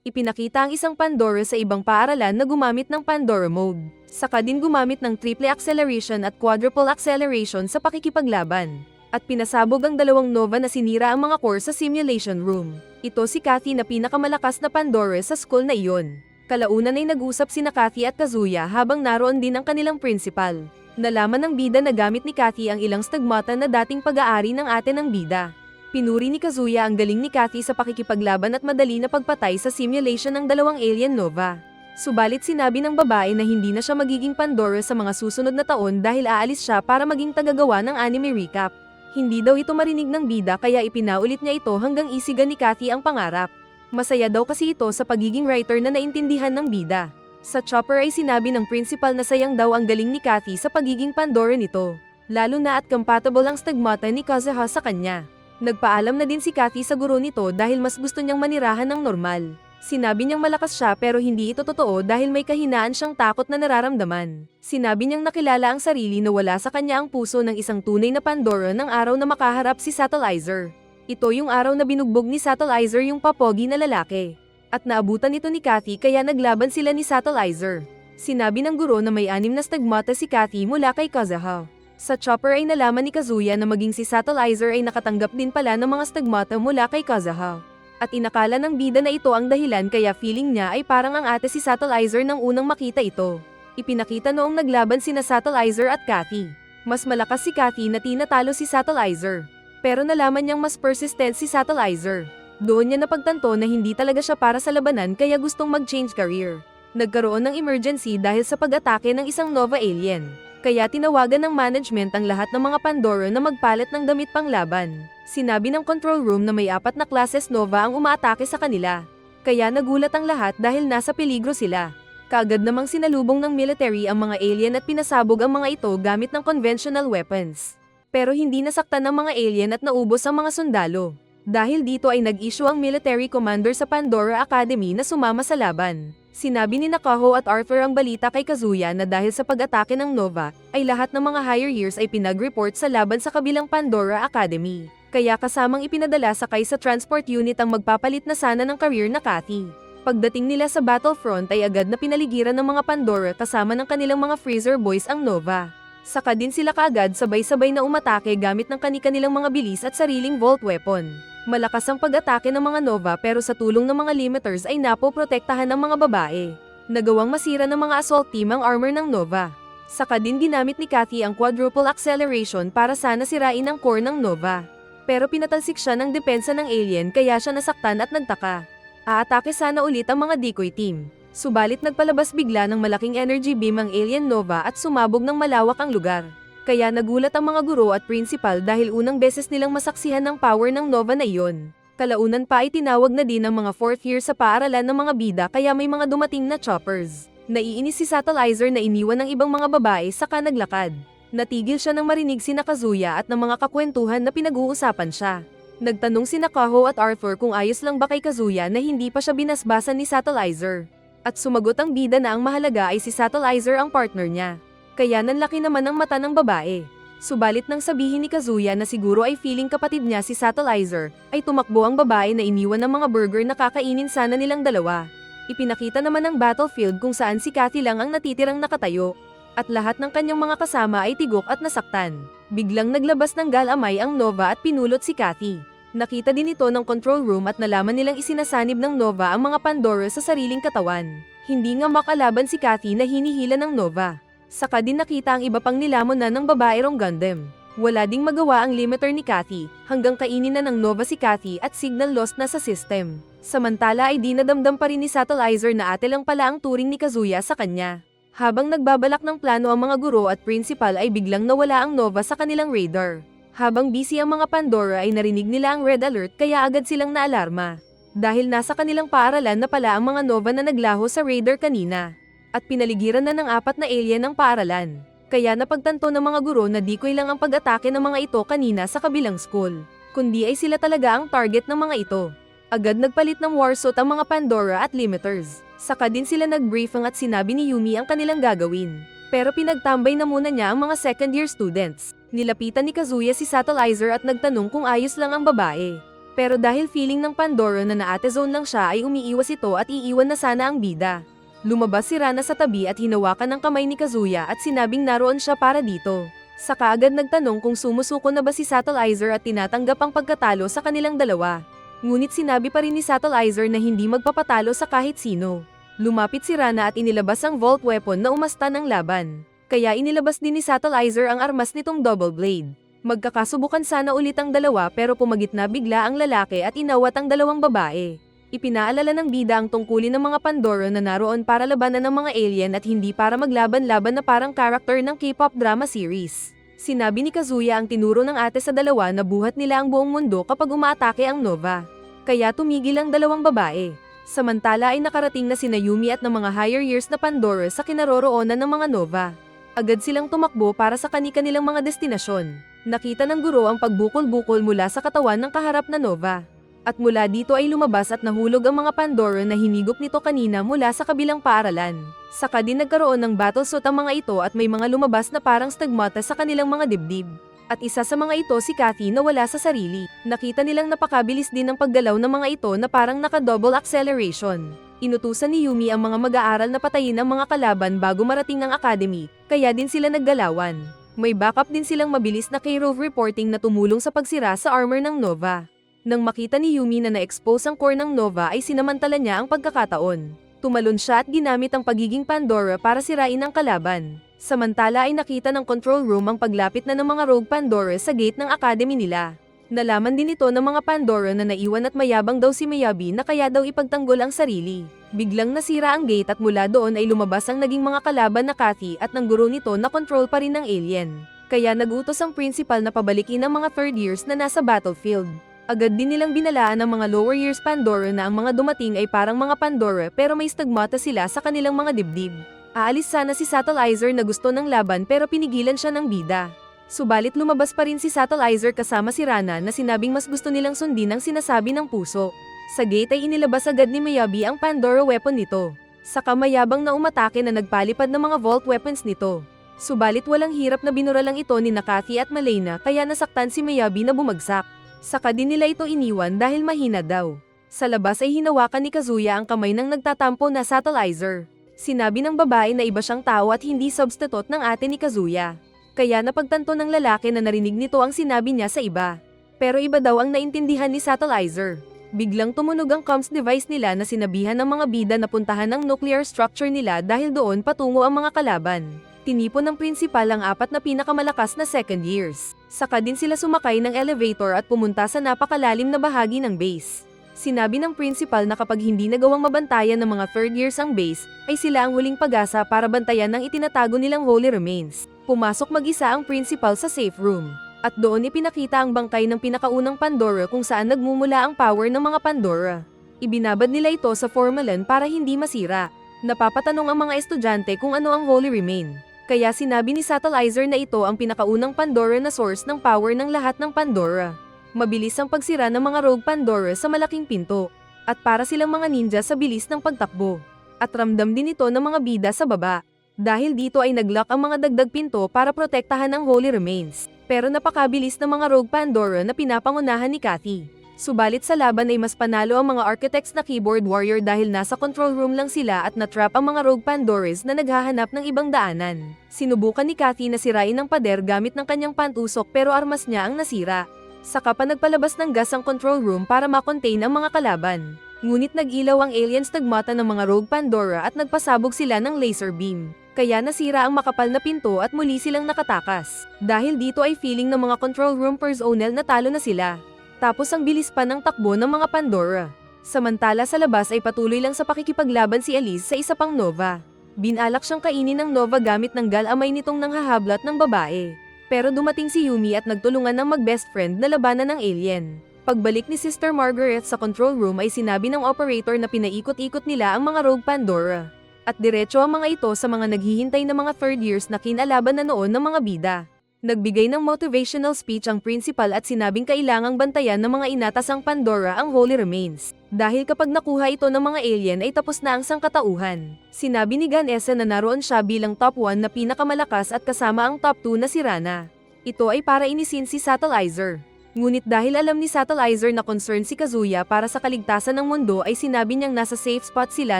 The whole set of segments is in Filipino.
Ipinakita ang isang Pandora sa ibang paaralan na gumamit ng Pandora Mode. Saka din gumamit ng triple acceleration at quadruple acceleration sa pakikipaglaban. At pinasabog ang dalawang Nova na sinira ang mga core sa simulation room. Ito si Kathy na pinakamalakas na Pandora sa school na iyon. Kalaunan ay nag-usap sina Kathy at Kazuya habang naroon din ang kanilang principal. Nalaman ng bida na gamit ni Kathy ang ilang stigmata na dating pag-aari ng ate ng bida. Pinuri ni Kazuya ang galing ni Kathy sa pakikipaglaban at madali na pagpatay sa simulation ng dalawang alien Nova. Subalit sinabi ng babae na hindi na siya magiging Pandora sa mga susunod na taon dahil aalis siya para maging tagagawa ng anime recap. Hindi daw ito marinig ng bida kaya ipinaulit niya ito hanggang isigan ni Kathy ang pangarap. Masaya daw kasi ito sa pagiging writer na naintindihan ng bida. Sa chopper ay sinabi ng principal na sayang daw ang galing ni Kathy sa pagiging Pandora nito. Lalo na at compatible ang stigmata ni Kazuha sa kanya. Nagpaalam na din si Kathy sa guro nito dahil mas gusto niyang manirahan ng normal. Sinabi niyang malakas siya pero hindi ito totoo dahil may kahinaan siyang takot na nararamdaman. Sinabi niyang nakilala ang sarili na wala sa kanya ang puso ng isang tunay na Pandora ng araw na makaharap si Satellizer. Ito yung araw na binugbog ni Satellizer yung papogi na lalaki. At naabutan ito ni Kathy kaya naglaban sila ni Satellizer. Sinabi ng guro na may 6 na stigmata si Kathy mula kay Kazuha. Sa chopper ay nalaman ni Kazuya na maging si Satellizer ay nakatanggap din pala ng mga stigmata mula kay Kazuha. At inakala ng bida na ito ang dahilan kaya feeling niya ay parang ang ate si Satellizer nang unang makita ito. Ipinakita noong naglaban sina Satellizer at Kathy. Mas malakas si Kathy na tinatalo si Satellizer. Pero nalaman niyang mas persistent si Satellizer. Doon niya napagtanto na hindi talaga siya para sa labanan kaya gustong mag-change career. Nagkaroon ng emergency dahil sa pag-atake ng isang Nova alien. Kaya tinawagan ng management ang lahat ng mga Pandora na magpalit ng damit panglaban. Sinabi ng control room na may 4 na classes Nova ang umaatake sa kanila. Kaya nagulat ang lahat dahil nasa peligro sila. Kaagad namang sinalubong ng military ang mga alien at pinasabog ang mga ito gamit ng conventional weapons. Pero hindi nasaktan ng mga alien at naubos ang mga sundalo. Dahil dito ay nag-issue ang military commander sa Pandora Academy na sumama sa laban. Sinabi ni Nakaho at Arthur ang balita kay Kazuya na dahil sa pag-atake ng Nova, ay lahat ng mga higher years ay pinag-report sa laban sa kabilang Pandora Academy. Kaya kasamang ipinadala sakay sa transport unit ang magpapalit na sana ng career na Kathy. Pagdating nila sa battlefront ay agad na pinaligiran ng mga Pandora kasama ng kanilang mga Freezer Boys ang Nova. Saka din sila kaagad sabay-sabay na umatake gamit ng kani-kanilang mga bilis at sariling Volt Weapon. Malakas ang pag-atake ng mga Nova pero sa tulong ng mga limiters ay napoprotektahan ng mga babae. Nagawang masira ng mga assault team ang armor ng Nova. Saka din ginamit ni Kathy ang quadruple acceleration para sana sirain ang core ng Nova. Pero pinatalsik siya ng depensa ng alien kaya siya nasaktan at nagtaka. Aatake sana ulit ang mga decoy team. Subalit nagpalabas bigla ng malaking energy beam ang alien Nova at sumabog ng malawak ang lugar. Kaya nagulat ang mga guro at principal dahil unang beses nilang masaksihan ng power ng Nova na iyon. Kalaunan pa ay tinawag na din ang mga 4th year sa paaralan ng mga bida kaya may mga dumating na choppers. Naiinis si Satellizer na iniwan ng ibang mga babae saka naglakad. Natigil siya nang marinig si Kazuya at ng mga kakwentuhan na pinag-uusapan siya. Nagtanong si Nakaho at Arthur kung ayos lang ba kay Kazuya na hindi pa siya binasbasan ni Satellizer. At sumagot ang bida na ang mahalaga ay si Satellizer ang partner niya. Kaya nanlaki naman ang mata ng babae. Subalit nang sabihin ni Kazuya na siguro ay feeling kapatid niya si Satellizer, ay tumakbo ang babae na iniwan ng mga burger na kakainin sana nilang dalawa. Ipinakita naman ng battlefield kung saan si Kathy lang ang natitirang nakatayo. At lahat ng kanyang mga kasama ay tigok at nasaktan. Biglang naglabas ng galamay ang Nova at pinulot si Kathy. Nakita din ito ng control room at nalaman nilang isinasanib ng Nova ang mga Pandora sa sariling katawan. Hindi nga makalaban si Kathy na hinihila ng Nova. Saka din nakita ang iba pang nilamon na ng babaerong Gundam. Wala ding magawa ang limiter ni Kathy, hanggang kainin na ng Nova si Kathy at signal lost na sa system. Samantala ay di nadamdam pa rin ni Satellizer na ate lang pala ang turing ni Kazuya sa kanya. Habang nagbabalak ng plano ang mga guro at principal ay biglang nawala ang Nova sa kanilang radar. Habang busy ang mga Pandora ay narinig nila ang red alert kaya agad silang naalarma. Dahil nasa kanilang paaralan na pala ang mga Nova na naglaho sa radar kanina. At pinaligiran na ng 4 na alien ang paaralan. Kaya napagtanto ng mga guro na di ko lang ang pag-atake ng mga ito kanina sa kabilang school. Kundi ay sila talaga ang target ng mga ito. Agad nagpalit ng warsuit ang mga Pandora at limiters. Saka din sila nag-briefing at sinabi ni Yumi ang kanilang gagawin. Pero pinagtambay na muna niya ang mga second year students. Nilapitan ni Kazuya si Satellizer at nagtanong kung ayos lang ang babae. Pero dahil feeling ng Pandora na na-ate zone lang siya ay umiiwas ito at iiwan na sana ang bida. Lumabas si Rana sa tabi at hinawakan ng kamay ni Kazuya at sinabing naroon siya para dito. Saka agad nagtanong kung sumusuko na ba si Satellizer at tinatanggap ang pagkatalo sa kanilang dalawa. Ngunit sinabi pa rin ni Satellizer na hindi magpapatalo sa kahit sino. Lumapit si Rana at inilabas ang Volt Weapon na umasta ng laban. Kaya inilabas din ni Satellizer ang armas nitong Double Blade. Magkakasubukan sana ulit ang dalawa pero pumagitna bigla ang lalaki at inawat ang dalawang babae. Ipinaalala ng bida ang tungkulin ng mga Pandora na naroon para labanan ng mga alien at hindi para maglaban-laban na parang character ng K-pop drama series. Sinabi ni Kazuya ang tinuro ng ate sa dalawa na buhat nila ang buong mundo kapag umaatake ang Nova. Kaya tumigil ang dalawang babae. Samantala ay nakarating na sina Yumi at ng mga higher years na Pandora sa kinaroroonan ng mga Nova. Agad silang tumakbo para sa kani-kanilang mga destinasyon. Nakita ng guro ang pagbukol-bukol mula sa katawan ng kaharap na Nova. At mula dito ay lumabas at nahulog ang mga Pandora na hinigop nito kanina mula sa kabilang paaralan. Saka din nagkaroon ng battlesuit ang mga ito at may mga lumabas na parang stigmata sa kanilang mga dibdib. At isa sa mga ito si Kathy na wala sa sarili. Nakita nilang napakabilis din ang paggalaw ng mga ito na parang naka-double acceleration. Inutusan ni Yumi ang mga mag-aaral na patayin ang mga kalaban bago marating ang academy, kaya din sila naggalawan. May backup din silang mabilis na K-Rove reporting na tumulong sa pagsira sa armor ng Nova. Nang makita ni Yumi na na-expose ang core ng Nova ay sinamantala niya ang pagkakataon. Tumalon siya at ginamit ang pagiging Pandora para sirain ang kalaban. Samantala ay nakita ng control room ang paglapit na ng mga Rogue Pandora sa gate ng academy nila. Nalaman din ito ng mga Pandora na naiwan at mayabang daw si Miyabi na kaya daw ipagtanggol ang sarili. Biglang nasira ang gate at mula doon ay lumabas ang naging mga kalaban na Kathy at ng guro nito na control pa rin ng alien. Kaya nagutos ang principal na pabalikin ang mga third years na nasa battlefield. Agad din nilang binalaan ang mga lower years Pandora na ang mga dumating ay parang mga Pandora pero may stigmata sila sa kanilang mga dibdib. Aalis sana si Satellizer na gusto ng laban pero pinigilan siya ng bida. Subalit lumabas pa rin si Satellizer kasama si Rana na sinabing mas gusto nilang sundin ang sinasabi ng puso. Sa gate ay inilabas agad ni Miyabi ang Pandora weapon nito. Saka mayabang na umatake na nagpalipad ng mga vault weapons nito. Subalit walang hirap na binura lang ito ni Kathy at Malena kaya nasaktan si Miyabi na bumagsak. Saka din nila ito iniwan dahil mahina daw. Sa labas ay hinawakan ni Kazuya ang kamay ng nagtatampo na Satellizer. Sinabi ng babae na iba siyang tao at hindi substitute ng ate ni Kazuya. Kaya napagtanto ng lalaki na narinig nito ang sinabi niya sa iba. Pero iba daw ang naintindihan ni Satellizer. Biglang tumunog ang comms device nila na sinabihan ng mga bida na puntahan ang nuclear structure nila dahil doon patungo ang mga kalaban. Tinipon ng principal ang apat na pinakamalakas na second years. Saka din sila sumakay ng elevator at pumunta sa napakalalim na bahagi ng base. Sinabi ng principal na kapag hindi nagawang mabantayan ng mga third years ang base, ay sila ang huling pag-asa para bantayan ng itinatago nilang holy remains. Pumasok mag-isa ang principal sa safe room. At doon ipinakita ang bangkay ng pinakaunang Pandora kung saan nagmumula ang power ng mga Pandora. Ibinabad nila ito sa formalin para hindi masira. Napapatanong ang mga estudyante kung ano ang holy remain. Kaya sinabi ni Satellizer na ito ang pinakaunang Pandora na source ng power ng lahat ng Pandora. Mabilis ang pagsira ng mga Rogue Pandora sa malaking pinto. At para silang mga ninja sa bilis ng pagtakbo. At ramdam din ito ng mga bida sa baba. Dahil dito ay naglock ang mga dagdag pinto para protektahan ang holy remains. Pero napakabilis ng mga Rogue Pandora na pinapangunahan ni Kathy. Subalit sa laban ay mas panalo ang mga architects na keyboard warrior dahil nasa control room lang sila at natrap ang mga Rogue Pandoras na naghahanap ng ibang daanan. Sinubukan ni Kathy na sirain ang pader gamit ng kanyang pantusok pero armas niya ang nasira. Saka pa nagpalabas ng gas ang control room para makontain ang mga kalaban. Ngunit nag-ilaw ang aliens nagmata ng mga Rogue Pandora at nagpasabog sila ng laser beam. Kaya nasira ang makapal na pinto at muli silang nakatakas. Dahil dito ay feeling ng mga control room personnel na talo na sila. Tapos ang bilis pa ng takbo ng mga Pandora. Samantala sa labas ay patuloy lang sa pakikipaglaban si Elise sa isa pang Nova. Binalak siyang kainin ng Nova gamit ng galamay nitong nanghahablat ng babae. Pero dumating si Yumi at nagtulungan ng mag-best friend na labanan ng alien. Pagbalik ni Sister Margaret sa control room ay sinabi ng operator na pinaikot-ikot nila ang mga Rogue Pandora. At diretso ang mga ito sa mga naghihintay na mga third years na kinalaban na noon ng mga bida. Nagbigay ng motivational speech ang principal at sinabing kailangang bantayan ng mga inatasang Pandora ang holy remains. Dahil kapag nakuha ito ng mga alien ay tapos na ang sangkatauhan. Sinabi ni Ganesha na naroon siya bilang top 1 na pinakamalakas at kasama ang top 2 na si Rana. Ito ay para inisin si Satellizer. Ngunit dahil alam ni Satellizer na concern si Kazuya para sa kaligtasan ng mundo ay sinabi niyang nasa safe spot sila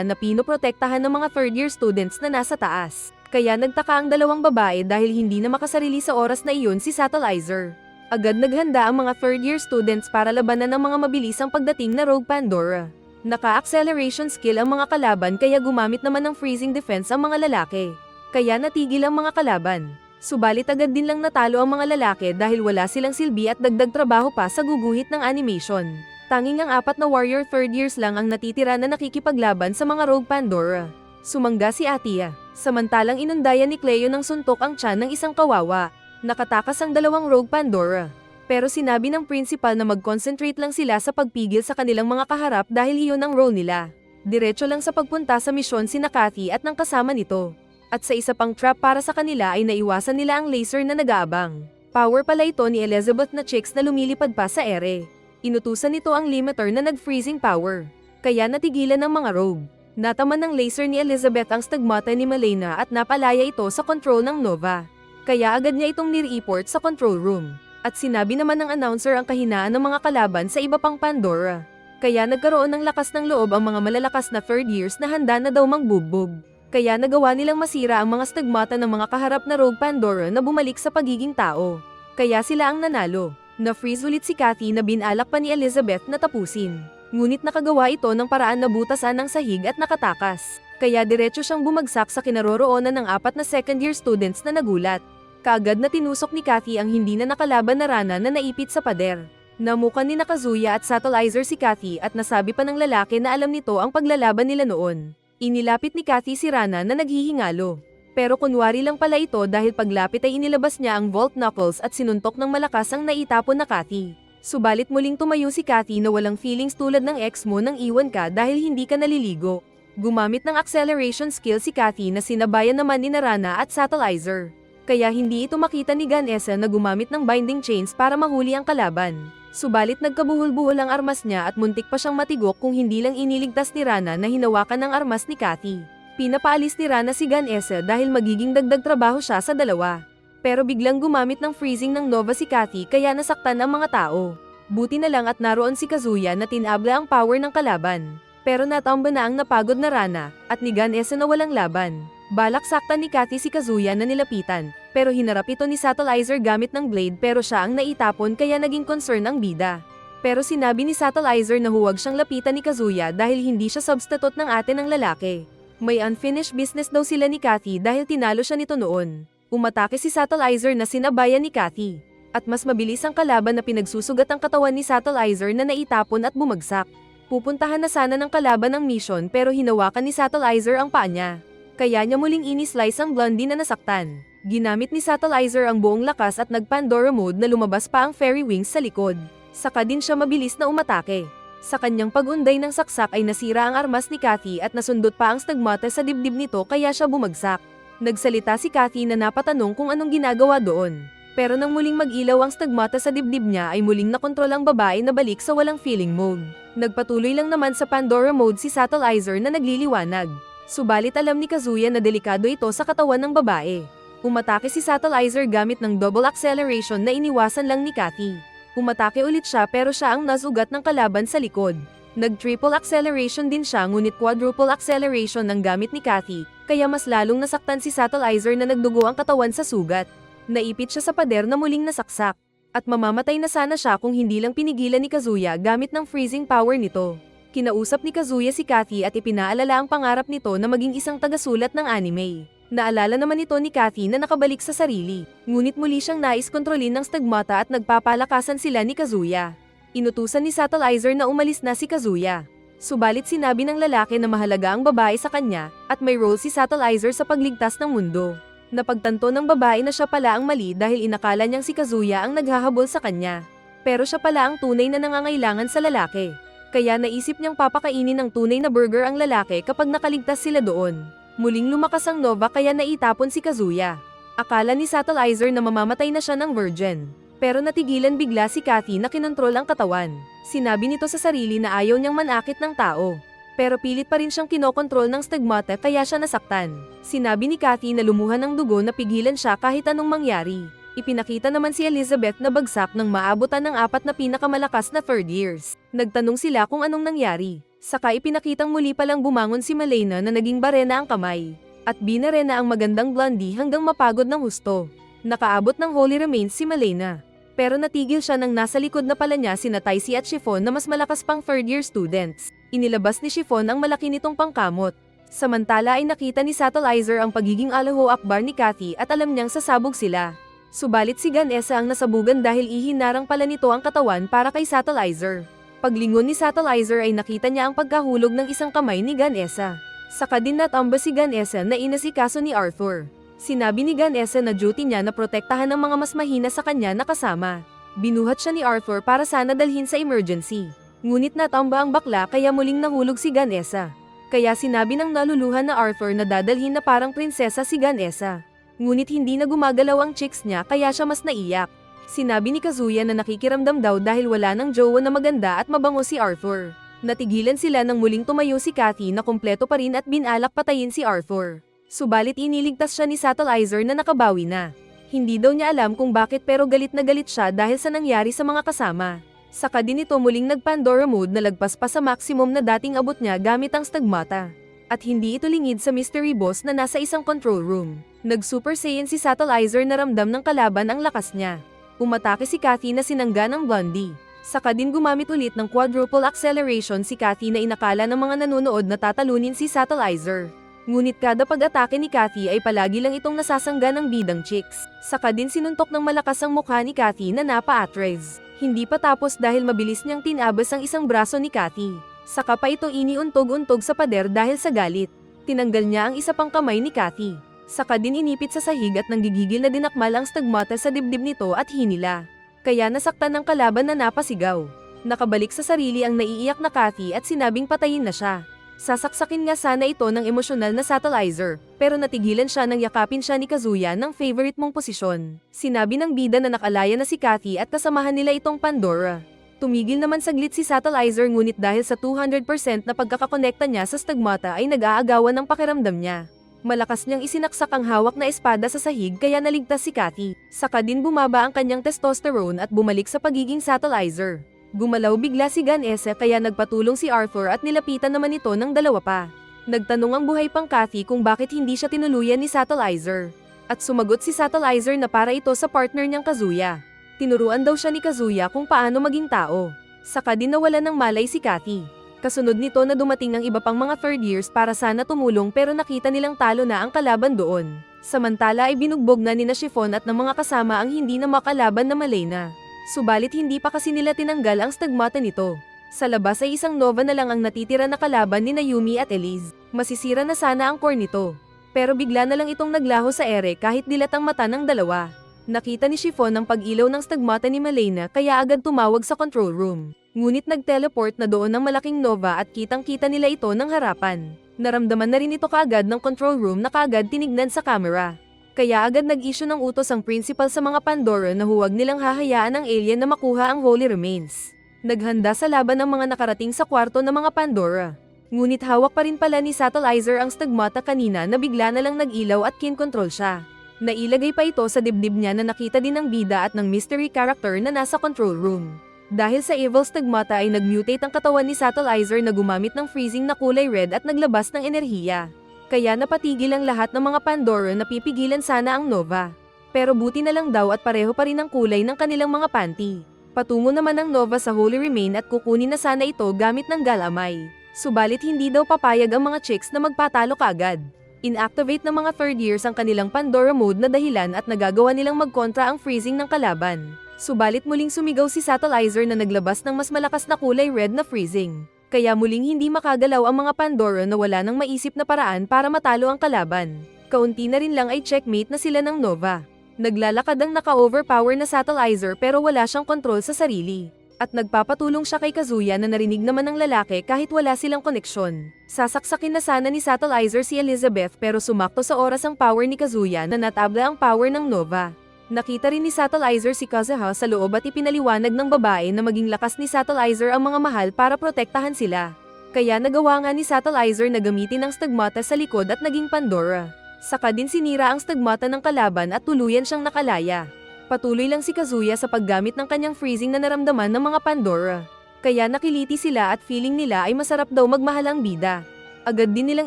na pinoprotektahan ng mga third-year students na nasa taas. Kaya nagtaka ang dalawang babae dahil hindi na makasarili sa oras na iyon si Satellizer. Agad naghanda ang mga third-year students para labanan ng mga mabilisang pagdating na Rogue Pandora. Naka-acceleration skill ang mga kalaban kaya gumamit naman ng freezing defense ang mga lalaki. Kaya natigil ang mga kalaban. Subalit agad din lang natalo ang mga lalaki dahil wala silang silbi at dagdag trabaho pa sa guguhit ng animation. Tanging ang 4 na warrior third years lang ang natitira na nakikipaglaban sa mga Rogue Pandora. Sumangga si Atia. Samantalang inundayan ni Cleo ng suntok ang tiyan ng isang kawawa. Nakatakas ang 2 Rogue Pandora. Pero sinabi ng principal na mag-concentrate lang sila sa pagpigil sa kanilang mga kaharap dahil iyon ang role nila. Diretso lang sa pagpunta sa misyon si Kathy at ng kasama nito. At sa isa pang trap para sa kanila ay naiwasan nila ang laser na nag-aabang. Power pala ito ni Elizabeth na chicks na lumilipad pa sa ere. Inutusan nito ang limiter na nag-freezing power. Kaya natigilan ng mga rogue. Nataman ng laser ni Elizabeth ang stigmata ni Malena at napalaya ito sa control ng Nova. Kaya agad niya itong nireport sa control room. At sinabi naman ng announcer ang kahinaan ng mga kalaban sa iba pang Pandora. Kaya nagkaroon ng lakas ng loob ang mga malalakas na third years na handa na daw mangbubog. Kaya nagawa nilang masira ang mga stigmata ng mga kaharap na Rogue Pandora na bumalik sa pagiging tao. Kaya sila ang nanalo. Na-freeze ulit si Kathy na binalak pa ni Elizabeth na tapusin. Ngunit nakagawa ito ng paraan na butasan ng sahig at nakatakas. Kaya diretso siyang bumagsak sa kinaroroonan ng 4 na second-year students na nagulat. Kaagad na tinusok ni Kathy ang hindi na nakalaban na rana na naipit sa pader. Namukan ni Kazuya at Satellizer si Kathy at nasabi pa ng lalaki na alam nito ang paglalaban nila noon. Inilapit ni Kathy si Rana na naghihingalo. Pero kunwari lang pala ito dahil paglapit ay inilabas niya ang Volt Knuckles at sinuntok ng malakas ang naitapon na Kathy. Subalit muling tumayo si Kathy na walang feelings tulad ng ex mo nang iwan ka dahil hindi ka naliligo. Gumamit ng acceleration skill si Kathy na sinabayan naman ni Rana at Satellizer. Kaya hindi ito makita ni Ganesa na gumamit ng binding chains para mahuli ang kalaban. Subalit nagkabuhol-buhol ang armas niya at muntik pa siyang matigok kung hindi lang iniligtas ni Rana na hinawakan ng armas ni Kathy. Pinapaalis ni Rana si Ganesa dahil magiging dagdag trabaho siya sa dalawa. Pero biglang gumamit ng freezing ng Nova si Kathy kaya nasaktan ang mga tao. Buti na lang at naroon si Kazuya na tinabla ang power ng kalaban. Pero natamba na ang napagod na Rana at ni Ganesa na walang laban. Balak saktan ni Kathy si Kazuya na nilapitan, pero hinarap ito ni Satellizer gamit ng blade pero siya ang naitapon kaya naging concern ang bida. Pero sinabi ni Satellizer na huwag siyang lapitan ni Kazuya dahil hindi siya substitute ng ate ng lalaki. May unfinished business daw sila ni Kathy dahil tinalo siya nito noon. Umatake si Satellizer na sinabayan ni Kathy. At mas mabilis ang kalaban na pinagsusugat ang katawan ni Satellizer na naitapon at bumagsak. Pupuntahan na sana ng kalaban ang mission pero hinawakan ni Satellizer ang paa niya. Kaya niya muling ini-slice ang blondie na nasaktan. Ginamit ni Satellizer ang buong lakas at nag-Pandora mode na lumabas pa ang fairy wings sa likod. Saka din siya mabilis na umatake. Sa kanyang pag-unday ng saksak ay nasira ang armas ni Kathy at nasundot pa ang stigmata sa dibdib nito kaya siya bumagsak. Nagsalita si Kathy na napatanong kung anong ginagawa doon. Pero nang muling mag-ilaw ang stigmata sa dibdib niya ay muling nakontrol ang babae na balik sa walang feeling mode. Nagpatuloy lang naman sa Pandora mode si Satellizer na nagliliwanag. Subalit alam ni Kazuya na delikado ito sa katawan ng babae. Umatake si Satellizer gamit ng double acceleration na iniwasan lang ni Kathy. Umatake ulit siya pero siya ang nasugat ng kalaban sa likod. Nag-triple acceleration din siya ngunit quadruple acceleration ang gamit ni Kathy, kaya mas lalong nasaktan si Satellizer na nagdugo ang katawan sa sugat. Naipit siya sa pader na muling nasaksak. At mamamatay na sana siya kung hindi lang pinigilan ni Kazuya gamit ng freezing power nito. Kinausap ni Kazuya si Kathy at ipinaalala ang pangarap nito na maging isang tagasulat ng anime. Naalala naman ito ni Kathy na nakabalik sa sarili. Ngunit muli siyang nais kontrolin ng stigmata at nagpapalakasan sila ni Kazuya. Inutusan ni Satellizer na umalis na si Kazuya. Subalit sinabi ng lalaki na mahalaga ang babae sa kanya at may role si Satellizer sa pagligtas ng mundo. Napagtanto ng babae na siya pala ang mali dahil inakala niyang si Kazuya ang naghahabol sa kanya. Pero siya pala ang tunay na nangangailangan sa lalaki. Kaya naisip niyang papakainin ng tunay na burger ang lalaki kapag nakaligtas sila doon. Muling lumakas ang Nova kaya naitapon si Kazuya. Akala ni Satellizer na mamamatay na siya ng virgin. Pero natigilan bigla si Kathy na kinontrol ang katawan. Sinabi nito sa sarili na ayaw niyang manakit ng tao. Pero pilit pa rin siyang kinokontrol ng stigmata kaya siya nasaktan. Sinabi ni Kathy na lumuhan ng dugo na pigilan siya kahit anong mangyari. Ipinakita naman si Elizabeth na bagsak nang maabutan ng 4 na pinakamalakas na third years. Nagtanong sila kung anong nangyari. Saka ipinakitang muli palang bumangon si Malena na naging barena ang kamay. At binarena ang magandang blondie hanggang mapagod ng husto. Nakaabot ng Holy Remains si Malena. Pero natigil siya nang nasa likod na pala niya sina Taisi at Chiffon na mas malakas pang third year students. Inilabas ni Chiffon ang malaki nitong pangkamot. Samantala ay nakita ni Satellizer ang pagiging Allahu Akbar ni Kathy at alam niyang sasabog sila. Subalit si Ganesa ang nasabugan dahil ihinarang pala nito ang katawan para kay Satellizer. Paglingon ni Satellizer ay nakita niya ang pagkahulog ng isang kamay ni Ganesa. Saka din natamba si Ganesa na inasikaso ni Arthur. Sinabi ni Ganesa na duty niya na protektahan ang mga mas mahina sa kanya na kasama. Binuhat siya ni Arthur para sana dalhin sa emergency. Ngunit natamba ang bakla kaya muling nahulog si Ganesa. Kaya sinabi ng naluluhan na Arthur na dadalhin na parang prinsesa si Ganesa. Ngunit hindi na gumagalaw ang chicks niya kaya siya mas naiyak. Sinabi ni Kazuya na nakikiramdam daw dahil wala ng jowa na maganda at mabango si Arthur. Natigilan sila nang muling tumayo si Kathy na kumpleto pa rin at binalak patayin si Arthur. Subalit iniligtas siya ni Satellizer na nakabawi na. Hindi daw niya alam kung bakit pero galit na galit siya dahil sa nangyari sa mga kasama. Saka din ito muling nag-Pandora mode na lagpas pa sa maximum na dating abot niya gamit ang stigmata. At hindi ito lingid sa mystery boss na nasa isang control room. Nag-Super Saiyan si Satellizer na ramdam ng kalaban ang lakas niya. Umatake si Kathy na sinangga ng blondie. Saka din gumamit ulit ng quadruple acceleration si Kathy na inakala ng mga nanonood na tatalunin si Satellizer. Ngunit kada pag-atake ni Kathy ay palagi lang itong nasasangga ng bidang chicks. Saka din sinuntok ng malakas ang mukha ni Kathy na napa-atres. Hindi pa tapos dahil mabilis niyang tinabas ang isang braso ni Kathy. Saka pa ito iniuntog-untog sa pader dahil sa galit. Tinanggal niya ang isa pang kamay ni Kathy. Saka din inipit sa sahig at nanggigigil na dinakmal ang stigmata sa dibdib nito at hinila. Kaya nasaktan ng kalaban na napasigaw. Nakabalik sa sarili ang naiiyak na Kathy at sinabing patayin na siya. Sasaksakin nga sana ito ng emosyonal na Satellizer, pero natigilan siya nang yakapin siya ni Kazuya ng favorite mong posisyon. Sinabi ng bida na nakalaya na si Kathy at kasamahan nila itong Pandora. Tumigil naman saglit si Satellizer ngunit dahil sa 200% na pagkakakonekta niya sa stigmata ay nag-aagawan ng pakiramdam niya. Malakas niyang isinaksak ang hawak na espada sa sahig kaya naligtas si Kathy. Saka din bumaba ang kanyang testosterone at bumalik sa pagiging Satellizer. Gumalaw bigla si Ganesa kaya nagpatulong si Arthur at nilapitan naman ito ng dalawa pa. Nagtanong ang buhay pang Kathy kung bakit hindi siya tinuluyan ni Satellizer. At sumagot si Satellizer na para ito sa partner niyang Kazuya. Tinuruan daw siya ni Kazuya kung paano maging tao. Saka din nawalan ng malay si Kathy. Kasunod nito na dumating ng iba pang mga third years para sana tumulong pero nakita nilang talo na ang kalaban doon. Samantala ay binugbog na ni Chiffon at ng mga kasama ang hindi na makalaban na Malena. Subalit hindi pa kasi nila tinanggal ang stigmata nito. Sa labas ay isang Nova na lang ang natitira na kalaban ni Yumi at Elise. Masisira na sana ang core nito. Pero bigla na lang itong naglaho sa ere kahit dilat ang mata ng dalawa. Nakita ni Chiffon ang pag-ilaw ng stigmata ni Malena kaya agad tumawag sa control room. Ngunit nag-teleport na doon ng malaking Nova at kitang-kita nila ito ng harapan. Naramdaman na rin ito kaagad ng control room na kaagad tinignan sa camera. Kaya agad nag-issue ng utos ang principal sa mga Pandora na huwag nilang hahayaan ang alien na makuha ang Holy Remains. Naghanda sa laban ang mga nakarating sa kwarto ng mga Pandora. Ngunit hawak pa rin pala ni Satellizer ang stigmata kanina na bigla na lang nag-ilaw at kin-control siya. Nailagay pa ito sa dibdib niya na nakita din ng bida at ng mystery character na nasa control room. Dahil sa evil stigmata ay nag-mutate ang katawan ni Satellizer na gumamit ng freezing na kulay red at naglabas ng enerhiya. Kaya napatigil ang lahat ng mga Pandora na pipigilan sana ang Nova. Pero buti na lang daw at pareho pa rin ang kulay ng kanilang mga panty. Patungo naman ang Nova sa Holy Remain at kukunin na sana ito gamit ng Galamay. Subalit hindi daw papayag ang mga chicks na magpatalo kaagad. Inactivate ng mga third years ang kanilang Pandora mode na dahilan at nagagawa nilang magkontra ang freezing ng kalaban. Subalit muling sumigaw si Satellizer na naglabas ng mas malakas na kulay red na freezing. Kaya muling hindi makagalaw ang mga Pandora na wala nang maisip na paraan para matalo ang kalaban. Kaunti na rin lang ay checkmate na sila ng Nova. Naglalakad ang naka-overpower na Satellizer pero wala siyang kontrol sa sarili. At nagpapatulong siya kay Kazuya na narinig naman ng lalaki kahit wala silang koneksyon. Sasaksakin na sana ni Satellizer si Elizabeth pero sumakto sa oras ang power ni Kazuya na natabla ang power ng Nova. Nakita rin ni Satellizer si Kazuha sa loob at ipinaliwanag ng babae na maging lakas ni Satellizer ang mga mahal para protektahan sila. Kaya nagawa nga ni Satellizer na gamitin ang stigmata sa likod at naging Pandora. Saka din sinira ang stigmata ng kalaban at tuluyan siyang nakalaya. Patuloy lang si Kazuya sa paggamit ng kanyang freezing na naramdaman ng mga Pandora. Kaya nakiliti sila at feeling nila ay masarap daw magmahalang bida. Agad din nilang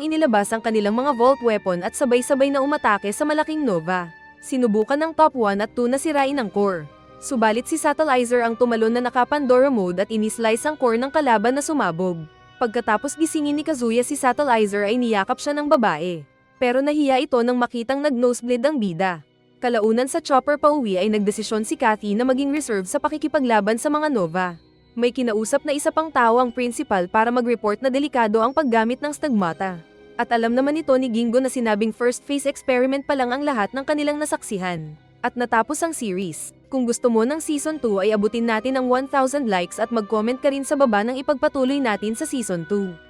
inilabas ang kanilang mga vault weapon at sabay-sabay na umatake sa malaking Nova. Sinubukan ng top 1 at 2 na sirain ang core. Subalit si Satellizer ang tumalon na naka-Pandora mode at inislice ang core ng kalaban na sumabog. Pagkatapos gisingin ni Kazuya si Satellizer ay niyakap siya ng babae. Pero nahiya ito nang makitang nag-nosebleed ang bida. Kalaunan sa chopper pauwi ay nagdesisyon si Kathy na maging reserve sa pakikipaglaban sa mga Nova. May kinausap na isa pang tao ang principal para mag-report na delikado ang paggamit ng stigmata. At alam naman ito ni Gingo na sinabing first phase experiment pa lang ang lahat ng kanilang nasaksihan. At natapos ang series. Kung gusto mo ng Season 2 ay abutin natin ang 1,000 likes at mag-comment ka rin sa baba ng ipagpatuloy natin sa Season 2.